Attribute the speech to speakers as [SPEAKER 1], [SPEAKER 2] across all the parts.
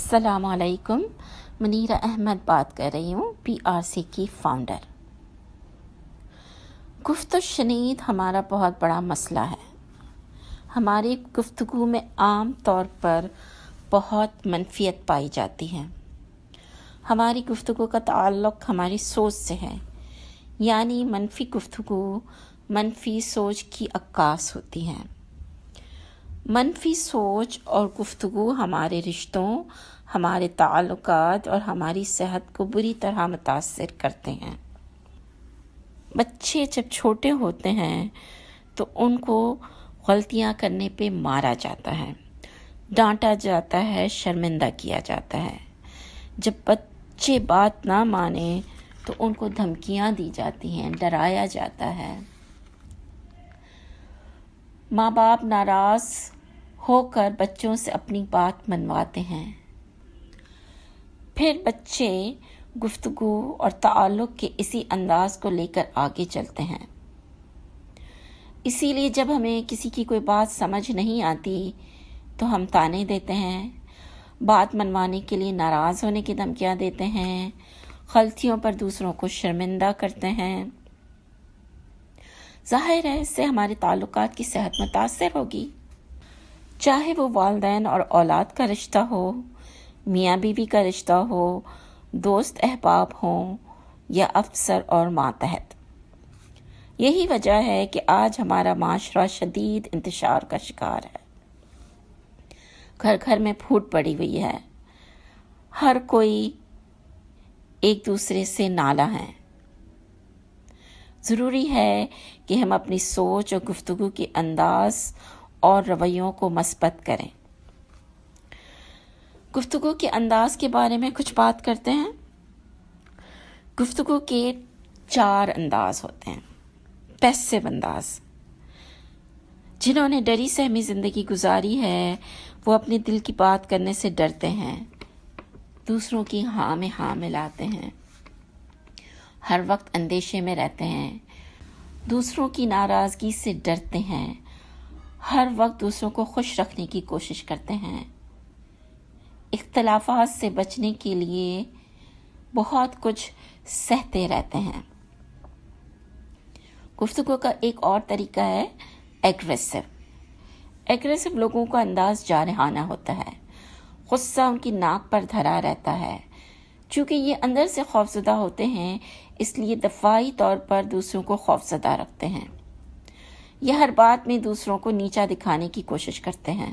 [SPEAKER 1] السلام علیکم، منیرہ احمد بات کر رہی ہوں، PRC کی فاؤنڈر۔ گفت و شنید ہمارا بہت بڑا مسئلہ ہے۔ ہماری گفتگو میں عام طور پر بہت منفیت پائی جاتی ہے۔ ہماری گفتگو کا تعلق ہماری سوچ سے ہے، یعنی منفی گفتگو منفی سوچ کی عکاس ہوتی ہے۔ منفی سوچ اور گفتگو ہمارے رشتوں، ہمارے تعلقات اور ہماری صحت کو بری طرح متاثر کرتے ہیں۔ بچے جب چھوٹے ہوتے ہیں تو ان کو غلطیاں کرنے پہ مارا جاتا ہے، ڈانٹا جاتا ہے، شرمندہ کیا جاتا ہے۔ جب بچے بات نہ مانیں تو ان کو دھمکیاں دی جاتی ہیں، ڈرایا جاتا ہے۔ ماں باپ ناراض ہو کر بچوں سے اپنی بات منواتے ہیں۔ پھر بچے گفتگو اور تعلق کے اسی انداز کو لے کر آگے چلتے ہیں۔ اسی لیے جب ہمیں کسی کی کوئی بات سمجھ نہیں آتی تو ہم طعنے دیتے ہیں، بات منوانے کے لیے ناراض ہونے کی دھمکیاں دیتے ہیں، غلطیوں پر دوسروں کو شرمندہ کرتے ہیں۔ ظاہر ہے اس سے ہمارے تعلقات کی صحت متاثر ہوگی، چاہے وہ والدین اور اولاد کا رشتہ ہو، میاں بیوی کا رشتہ ہو، دوست احباب ہوں یا افسر اور ماتحت۔ یہی وجہ ہے کہ آج ہمارا معاشرہ شدید انتشار کا شکار ہے۔ گھر گھر میں پھوٹ پڑی ہوئی ہے، ہر کوئی ایک دوسرے سے نالاں ہے۔ ضروری ہے کہ ہم اپنی سوچ اور گفتگو کے انداز اور رویوں کو مثبت کریں۔ گفتگو کے انداز کے بارے میں کچھ بات کرتے ہیں۔ گفتگو کے 4 انداز ہوتے ہیں۔ پیسو انداز، جنہوں نے ڈری سہمی زندگی گزاری ہے وہ اپنے دل کی بات کرنے سے ڈرتے ہیں، دوسروں کی ہاں میں ہاں ملاتے ہیں، ہر وقت اندیشے میں رہتے ہیں، دوسروں کی ناراضگی سے ڈرتے ہیں، ہر وقت دوسروں کو خوش رکھنے کی کوشش کرتے ہیں، اختلافات سے بچنے کے لیے بہت کچھ سہتے رہتے ہیں۔ گفتگو کا ایک اور طریقہ ہے ایگریسو۔ ایگریسو لوگوں کا انداز جارحانہ ہوتا ہے، غصہ ان کی ناک پر دھرا رہتا ہے۔ چونکہ یہ اندر سے خوفزدہ ہوتے ہیں اس لیے دفاعی طور پر دوسروں کو خوفزدہ رکھتے ہیں۔ یہ ہر بات میں دوسروں کو نیچا دکھانے کی کوشش کرتے ہیں۔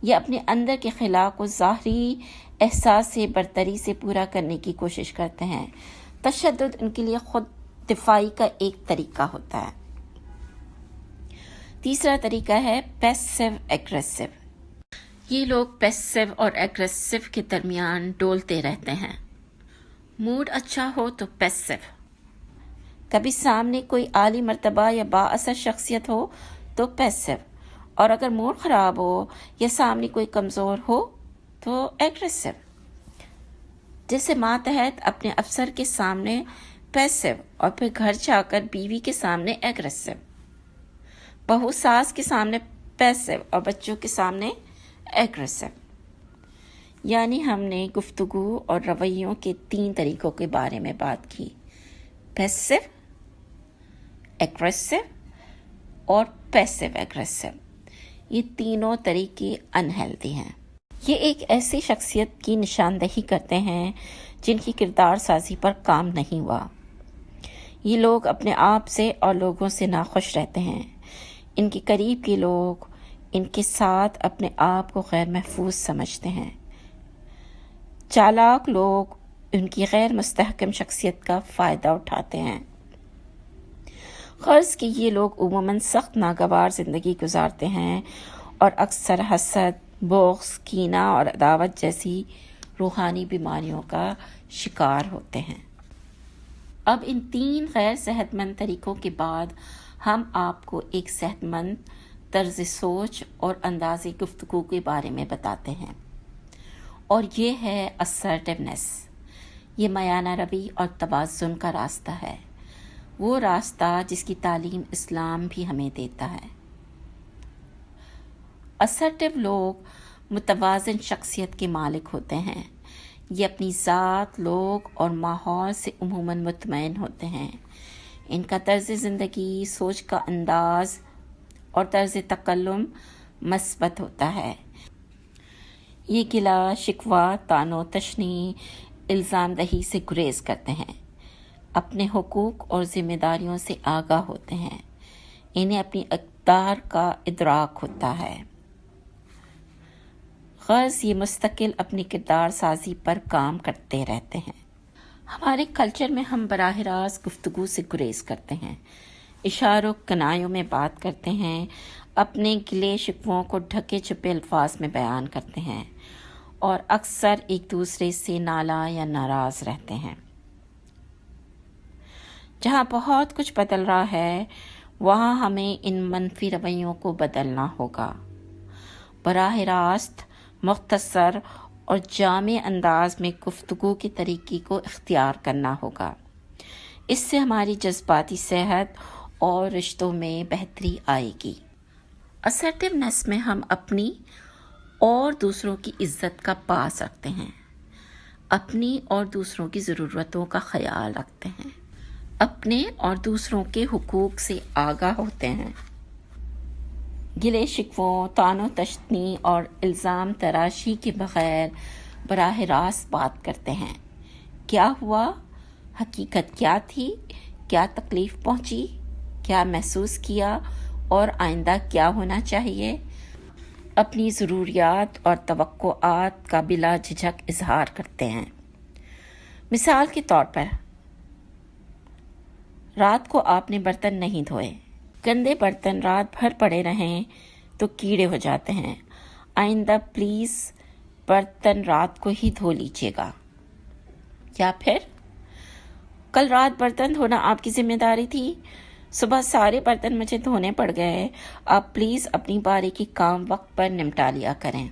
[SPEAKER 1] یہ اپنے اندر کے خلا کو ظاہری احساس سے برتری سے پورا کرنے کی کوشش کرتے ہیں۔ تشدد ان کے لیے خود دفاعی کا ایک طریقہ ہوتا ہے۔ تیسرا طریقہ ہے پیسو ایگریسو۔ یہ لوگ پیسو اور ایگریسو کے درمیان ڈولتے رہتے ہیں۔ موڈ اچھا ہو تو پیسو، کبھی سامنے کوئی عالی مرتبہ یا بااثر شخصیت ہو تو پیسو، اور اگر موڈ خراب ہو یا سامنے کوئی کمزور ہو تو ایگریسو۔ جیسے ماتحت اپنے افسر کے سامنے پیسو اور پھر گھر جا کر بیوی کے سامنے ایگریسو، بہو ساس کے سامنے پیسو اور بچوں کے سامنے ایگریسو۔ یعنی ہم نے گفتگو اور رویوں کے 3 طریقوں کے بارے میں بات کی: پیسو، ایگریسو اور پیسو ایگریسو۔ یہ تینوں طریقے انہیلدی ہیں۔ یہ ایک ایسی شخصیت کی نشاندہی کرتے ہیں جن کی کردار سازی پر کام نہیں ہوا۔ یہ لوگ اپنے آپ سے اور لوگوں سے ناخوش رہتے ہیں۔ ان کے قریب کے لوگ ان کے ساتھ اپنے آپ کو غیر محفوظ سمجھتے ہیں۔ چالاک لوگ ان کی غیر مستحکم شخصیت کا فائدہ اٹھاتے ہیں۔ غرض کہ یہ لوگ عموماً سخت ناگوار زندگی گزارتے ہیں اور اکثر حسد، بغض، کینہ اور عداوت جیسی روحانی بیماریوں کا شکار ہوتے ہیں۔ اب ان 3 غیر صحت مند طریقوں کے بعد ہم آپ کو ایک صحت مند طرز سوچ اور انداز گفتگو کے بارے میں بتاتے ہیں، اور یہ ہے assertiveness۔ یہ میانہ روی اور توازن کا راستہ ہے، وہ راستہ جس کی تعلیم اسلام بھی ہمیں دیتا ہے۔ assertive لوگ متوازن شخصیت کے مالک ہوتے ہیں۔ یہ اپنی ذات، لوگ اور ماحول سے عموماً مطمئن ہوتے ہیں۔ ان کا طرز زندگی، سوچ کا انداز اور طرز تکلم مثبت ہوتا ہے۔ یہ گلا شکوہ، طعن و تشنیع، الزام دہی سے گریز کرتے ہیں۔ اپنے حقوق اور ذمہ داریوں سے آگاہ ہوتے ہیں۔ انہیں اپنی اقدار کا ادراک ہوتا ہے۔ غرض یہ مستقل اپنی کردار سازی پر کام کرتے رہتے ہیں۔ ہمارے کلچر میں ہم براہ راست گفتگو سے گریز کرتے ہیں، اشاروں کنایوں میں بات کرتے ہیں، اپنے گلے شکووں کو ڈھکے چھپے الفاظ میں بیان کرتے ہیں اور اکثر ایک دوسرے سے نالاں یا ناراض رہتے ہیں۔ جہاں بہت کچھ بدل رہا ہے وہاں ہمیں ان منفی رویوں کو بدلنا ہوگا۔ براہ راست، مختصر اور جامع انداز میں گفتگو کے طریقے کو اختیار کرنا ہوگا۔ اس سے ہماری جذباتی صحت اور رشتوں میں بہتری آئے گی۔ اسرٹیونیس میں ہم اپنی اور دوسروں کی عزت کا پاس رکھتے ہیں، اپنی اور دوسروں کی ضرورتوں کا خیال رکھتے ہیں، اپنے اور دوسروں کے حقوق سے آگاہ ہوتے ہیں، گلے شکووں، طعن و تشنیع اور الزام تراشی کے بغیر براہ راست بات کرتے ہیں۔ کیا ہوا؟ حقیقت کیا تھی؟ کیا تکلیف پہنچی؟ کیا محسوس کیا؟ اور آئندہ کیا ہونا چاہیے؟ اپنی ضروریات اور توقعات کا بلا جھجک اظہار کرتے ہیں۔ مثال کے طور پر، رات کو آپ نے برتن نہیں دھوئے۔ گندے برتن رات بھر پڑے رہیں تو کیڑے ہو جاتے ہیں۔ آئندہ پلیز برتن رات کو ہی دھو لیجیے گا۔ یا پھر، کل رات برتن دھونا آپ کی ذمہ داری تھی، صبح سارے برتن مجھے دھونے پڑ گئے، آپ پلیز اپنی باری کی کام وقت پر نمٹا لیا کریں۔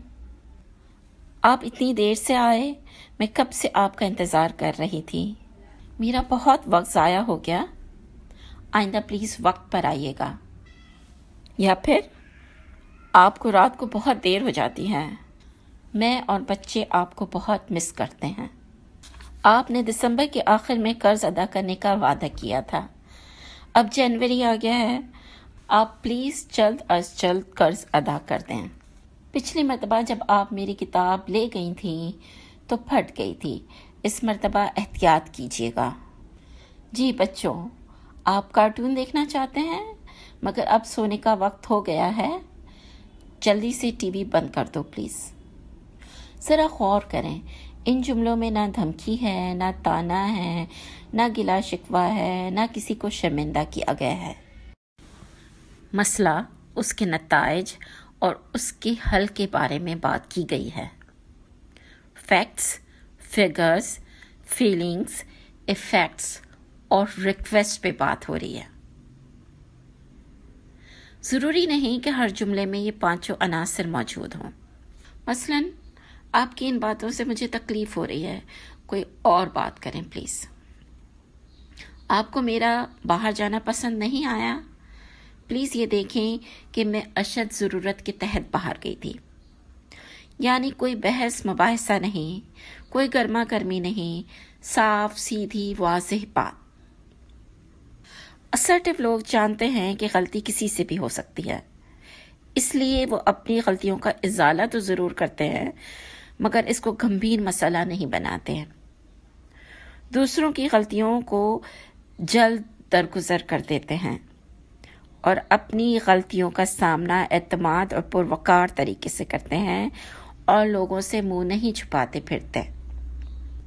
[SPEAKER 1] آپ اتنی دیر سے آئے، میں کب سے آپ کا انتظار کر رہی تھی، میرا بہت وقت ضائع ہو گیا، آئندہ پلیز وقت پر آئیے گا۔ یا پھر، آپ کو رات کو بہت دیر ہو جاتی ہے، میں اور بچے آپ کو بہت مس کرتے ہیں۔ آپ نے دسمبر کے آخر میں قرض ادا کرنے کا وعدہ کیا تھا، اب جنوری آ گیا ہے، آپ پلیز جلد از جلد قرض ادا کر دیں۔ پچھلی مرتبہ جب آپ میری کتاب لے گئی تھیں تو پھٹ گئی تھی، اس مرتبہ احتیاط کیجیے گا۔ جی بچوں، آپ کارٹون دیکھنا چاہتے ہیں مگر اب سونے کا وقت ہو گیا ہے، جلدی سے ٹی وی بند کر دو پلیز۔ ذرا غور کریں، ان جملوں میں نہ دھمکی ہے، نہ طعنہ ہے، نہ گلا شکوہ ہے، نہ کسی کو شرمندہ کیا گیا ہے۔ مسئلہ، اس کے نتائج اور اس کے حل کے بارے میں بات کی گئی ہے۔ فیکٹس، فگرز، فیلنگز، ایفیکٹس اور ریکویسٹ پہ بات ہو رہی ہے۔ ضروری نہیں کہ ہر جملے میں یہ پانچوں عناصر موجود ہوں۔ مثلاً، آپ کی ان باتوں سے مجھے تکلیف ہو رہی ہے، کوئی اور بات کریں پلیز۔ آپ کو میرا باہر جانا پسند نہیں آیا، پلیز یہ دیکھیں کہ میں اشد ضرورت کے تحت باہر گئی تھی۔ یعنی کوئی بحث مباحثہ نہیں، کوئی گرما گرمی نہیں، صاف سیدھی واضح بات۔ اسرٹیو لوگ جانتے ہیں کہ غلطی کسی سے بھی ہو سکتی ہے، اس لیے وہ اپنی غلطیوں کا ازالہ تو ضرور کرتے ہیں مگر اس کو گمبھیر مسئلہ نہیں بناتے ہیں۔ دوسروں کی غلطیوں کو جلد درگزر کر دیتے ہیں اور اپنی غلطیوں کا سامنا اعتماد اور پروقار طریقے سے کرتے ہیں اور لوگوں سے منہ نہیں چھپاتے پھرتے۔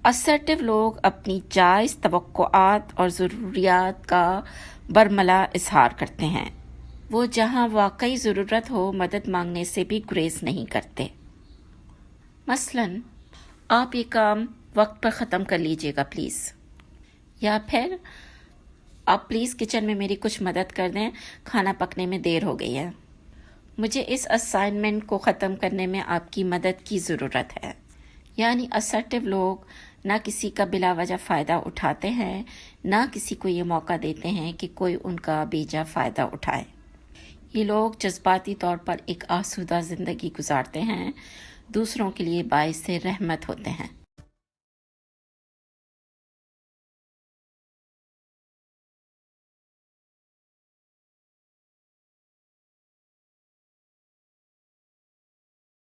[SPEAKER 1] اسرٹیو لوگ اپنی جائز توقعات اور ضروریات کا برملا اظہار کرتے ہیں۔ وہ جہاں واقعی ضرورت ہو مدد مانگنے سے بھی گریز نہیں کرتے۔ مثلاً، آپ یہ کام وقت پر ختم کر لیجیے گا پلیز۔ یا پھر، آپ پلیز کچن میں میری کچھ مدد کر دیں، کھانا پکنے میں دیر ہو گئی ہے، مجھے اس اسائنمنٹ کو ختم کرنے میں آپ کی مدد کی ضرورت ہے۔ یعنی اسرٹیو لوگ نہ کسی کا بلا وجہ فائدہ اٹھاتے ہیں، نہ کسی کو یہ موقع دیتے ہیں کہ کوئی ان کا بیجا فائدہ اٹھائے۔ یہ لوگ جذباتی طور پر ایک آسودہ زندگی گزارتے ہیں، دوسروں کے لیے باعث رحمت ہوتے ہیں۔